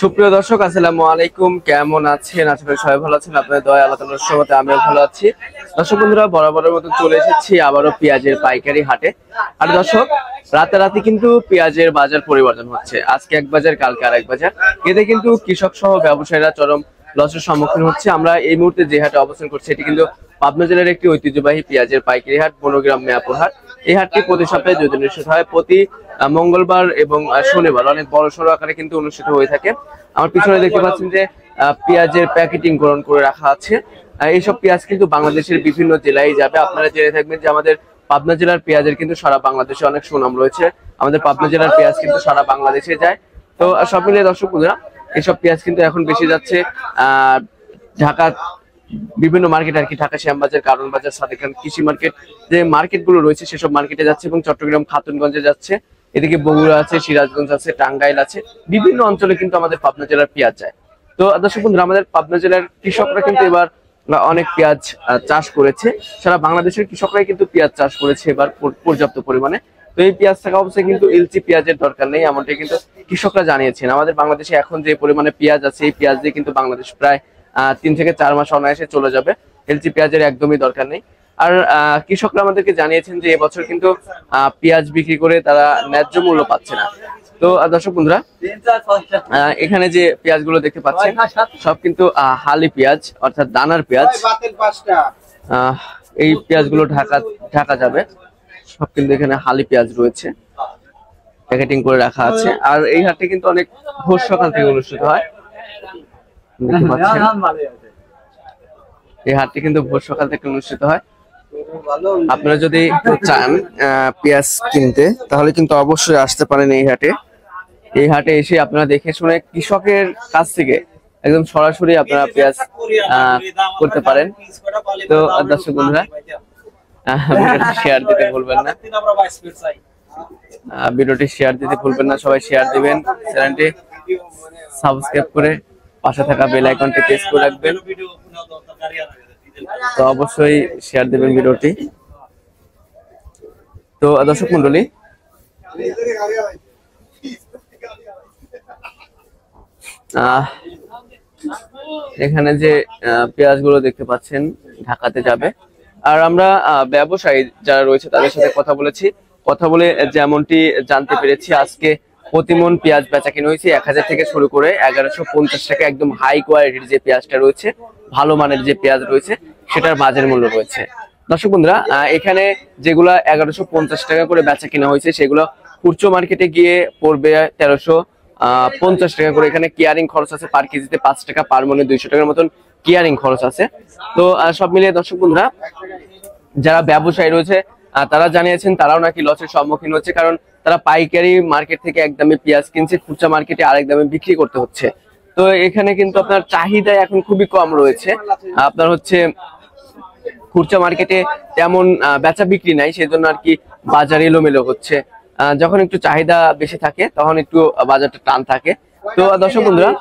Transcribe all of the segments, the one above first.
সুপ্রিয় দর্শক, আসসালামু আলাইকুম। কেমন আছেন? আশা করি সবাই ভালো আছেন। আপনাদের দয়া আল্লাহ তাআলার রহমতে আমিও ভালো আছি। দর্শক বন্ধুরা, বরাবরের মতো চলে এসেছি আবারও পেঁয়াজের পাইকারি হাটে। আর দর্শক, রাতারাতি কিন্তু পেঁয়াজের বাজার পরিবর্তন হচ্ছে। আজকে এক বাজার, কালকে আরেক বাজার। এতে কিন্তু কৃষক সহ ব্যবসায়ীরা চরম লসের সম্মুখীন হচ্ছে। আমরা এই মুহূর্তে যে হাটে অবস্থান করছি, এটি কিন্তু পাবনা জেলার একটি ঐতিহ্যবাহী পেঁয়াজের পাইকারি হাট, বনগ্রাম মেয়াপুর হাট। এই হাটটি প্রতি সপ্তাহে 2 দিন অনুষ্ঠিত হয়। প্রতি মঙ্গলবার এবং শনিবার অনেক বড় সড়ো আকারে কিন্তু অনুষ্ঠিত হয়ে থাকে। আমার পিছনে দেখতে পাচ্ছেন যে পেঁয়াজের প্যাকেটিং গ্রহণ করে রাখা আছে। এইসব পেঁয়াজ কিন্তু বাংলাদেশের বিভিন্ন জেলায় যাবে। আপনারা জেনে থাকবেন যে আমাদের পাবনা জেলার পেঁয়াজের কিন্তু সারা বাংলাদেশে অনেক সুনাম রয়েছে। আমাদের পাবনা জেলার পেঁয়াজ কিন্তু সারা বাংলাদেশে যায়। তো সব মিলিয়ে দর্শক বন্ধুরা, এইসব পেঁয়াজ কিন্তু এখন বেশি যাচ্ছে ঢাকা বিভিন্ন মার্কেট আর কি, ঢাকা শ্যামবাজার, কারণ বাজার, সাদেকান কৃষি মার্কেট, যে মার্কেট গুলো রয়েছে সেসব মার্কেটে যাচ্ছে এবং চট্টগ্রাম খাতুনগঞ্জে যাচ্ছে। এদিকে বগুড়া আছে, সিরাজগঞ্জ আছে, টাঙ্গাইল আছে, বিভিন্ন অঞ্চলে কিন্তু আমাদের পাবনা জেলার পেঁয়াজ যায়। তো দর্শক বন্ধুরা, আমাদের পাবনা জেলার কৃষকরা কিন্তু এবার অনেক পেঁয়াজ চাষ করেছে। সারা বাংলাদেশের কৃষকরাই কিন্তু পেঁয়াজ চাষ করেছে এবার পর্যাপ্ত পরিমাণে। তো এই পেঁয়াজ থাকা অবস্থায় কিন্তু এলচি পেঁয়াজের দরকার নেই, এমনটাই কিন্তু কৃষকরা জানিয়েছেন। আমাদের বাংলাদেশে এখন যে পরিমাণে পেঁয়াজ আছে, এই পেঁয়াজ দিয়ে কিন্তু বাংলাদেশ প্রায় 3 থেকে 4 মাস অনায়াসে চলে যাবে। এলচি পেঁয়াজের একদমই দরকার নেই। আর কৃষকরা আমাদেরকে জানিয়েছেন যে এবছর কিন্তু পেঁয়াজ বিক্রি করে তারা ন্যায্য মূল্য পাচ্ছে না। তো দর্শক বন্ধুরা, এখানে যে পেঁয়াজ গুলো দেখতে পাচ্ছেন সব কিন্তু হালি পেঁয়াজ, অর্থাৎ দানার পেঁয়াজ। এই পেঁয়াজ গুলো ঢাকা যাবে। সব কিন্তু এখানে হালি পেঁয়াজ রয়েছে, প্যাকেটিং করে রাখা আছে। আর এই হাটে কিন্তু অনেক ভোর সকাল থেকে অনুষ্ঠিত হয়। এই হাটটি কিন্তু ভোর সকাল থেকে অনুষ্ঠিত হয়। আপনারা যদি চান পেঁয়াজ কিনতে, তাহলে কিন্তু অবশ্যই আসতে পারেন এই হাটে। এই হাটে এসে আপনারা দেখে শুনে কৃষকের কাছ থেকে একদম সরাসরি আপনারা পেঁয়াজ করতে পারেন। তো দর্শক বন্ধুরা, শেয়ার দিতে ভুলবেন না, ভিডিওটি শেয়ার দিতে ভুলবেন না। সবাই শেয়ার দিবেন, চ্যানেলটি সাবস্ক্রাইব করে পাশে থাকা বেল আইকনটি প্রেস করে রাখবেন। তো অবশ্যই শেয়ার দিবেন ভিডিওটি। তো দর্শক মন্ডলী, এখানে যে পেঁয়াজ গুলো দেখতে পাচ্ছেন ঢাকাতে যাবে। আর আমরা ব্যবসায়ী যারা রয়েছে তাদের সাথে কথা বলেছি। কথা বলে যেমনটি জানতে পেরেছি, আজকে প্রতিমন পেঁয়াজ বেচা কিনা হয়েছে 1000 থেকে শুরু করে 1150 টাকা। একদম হাই কোয়ালিটির যে পেঁয়াজটা রয়েছে, ভালো মানের যে পেঁয়াজ রয়েছে, সেটার বাজার মূল্য রয়েছে। দর্শক বন্ধুরা, এখানে যেগুলো 1150 টাকা করে বেচা কিনা হয়েছে, সেগুলো খুচরো মার্কেটে গিয়ে পড়বে 1350 টাকা করে। এখানে কিয়ারিং খরচ আছে পার কেজিতে 5 টাকা, পার মনে 200 টাকার মতন কিয়ারিং খরচ আছে। তো সব মিলিয়ে দর্শক বন্ধুরা, যারা ব্যবসায়ী রয়েছে তারা জানিয়েছেন তারাও নাকি লসের সম্মুখীন হচ্ছে, কারণ তারা পাইকারি মার্কেট থেকে একদমে পেঁয়াজ কিনছে, খুচরা মার্কেটে আরেক দামে বিক্রি করতে হচ্ছে। তো এখানে কিন্তু আপনার চাহিদা এখন খুবই কম রয়েছে। আপনার হচ্ছে খুচরা মার্কেটে তেমন বেচা বিক্রি নাই, সেজন্য আর কি বাজার এলোমেলো হচ্ছে। যখন একটু চাহিদা বেশি থাকে তখন একটু বাজারটা টান থাকে। তো দর্শক বন্ধুরা,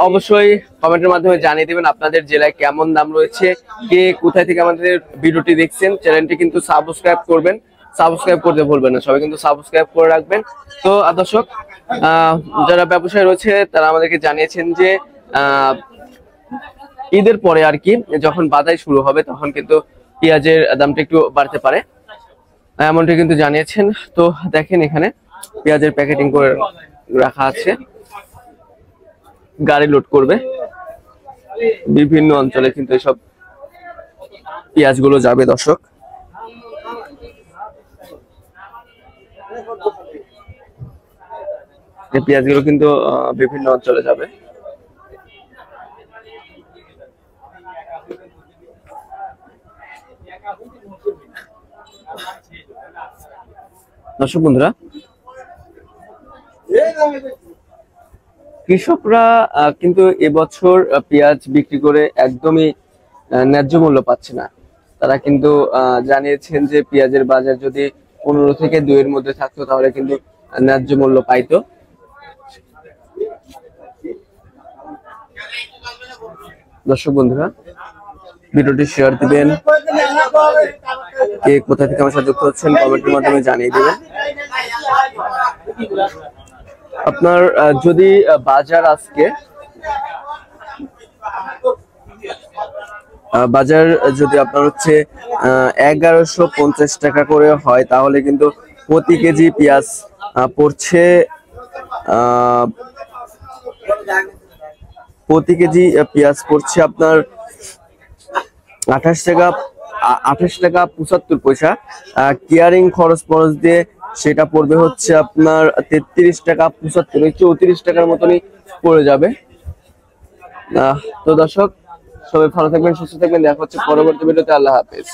অবশ্যই কমেন্টের মাধ্যমে জানিয়ে দিবেন আপনাদের জেলায় কেমন দাম রয়েছে, কে কোথায় থেকে আমাদের ভিডিওটি দেখছেন। চ্যানেলটি কিন্তু সাবস্ক্রাইব করবেন, সাবস্ক্রাইব করতে ভুলবেন না, সবাই কিন্তু সাবস্ক্রাইব করে রাখবেন। তো দর্শক, যারা ব্যবসায়ী রয়েছে তারা আমাদেরকে জানিয়েছেন যে ঈদের পরে আর কি, যখন বাজার শুরু হবে তখন কিন্তু পেঁয়াজের দামটা একটু বাড়তে পারে, এমনটা কিন্তু জানিয়েছেন। তো দেখেন, এখানে পেঁয়াজের প্যাকেটিং করে রাখা আছে, গাড়ি লোড করবে। বিভিন্ন অঞ্চলে কিন্তু এসব পেঁয়াজ গুলো যাবে দর্শক। এই পেঁয়াজ গুলো কিন্তু বিভিন্ন অঞ্চলে যাবে। দর্শক বন্ধুরা, কৃষকরা কিন্তু এবছর পেঁয়াজ বিক্রি করে একদমই ন্যায্য মূল্য পাচ্ছে না। তারা কিন্তু জানিয়েছেন যে পেঁয়াজের বাজার যদি 15 থেকে 2 এর মধ্যে থাকতো তাহলে কিন্তু ন্যায্য মূল্য পাইতো। দর্শক বন্ধুরা, ভিডিওটি শেয়ার দিবেন, কে কোথা থেকে আমার সাথে যুক্ত হচ্ছেন কমেন্টের মাধ্যমে জানিয়ে দিবেন। আপনার যদি বাজার আজকে বাজার যদি আপনার হচ্ছে 1150 টাকা করে হয়, তাহলে কিন্তু প্রতি কেজি পেঁয়াজ পড়ছে প্রতি কেজি পেঁয়াজ পড়ছে আপনার 28 টাকা 75 পয়সা। কেয়ারিং খরচ দিয়ে সেটা পড়বে হচ্ছে আপনার 33 টাকা 75, 34 টাকার মতনই পড়ে যাবে। তো দর্শক, সবাই ভালো থাকবেন, সুস্থ থাকবেন, দেখা হচ্ছে পরবর্তী ভিডিওতে। আল্লাহ হাফেজ।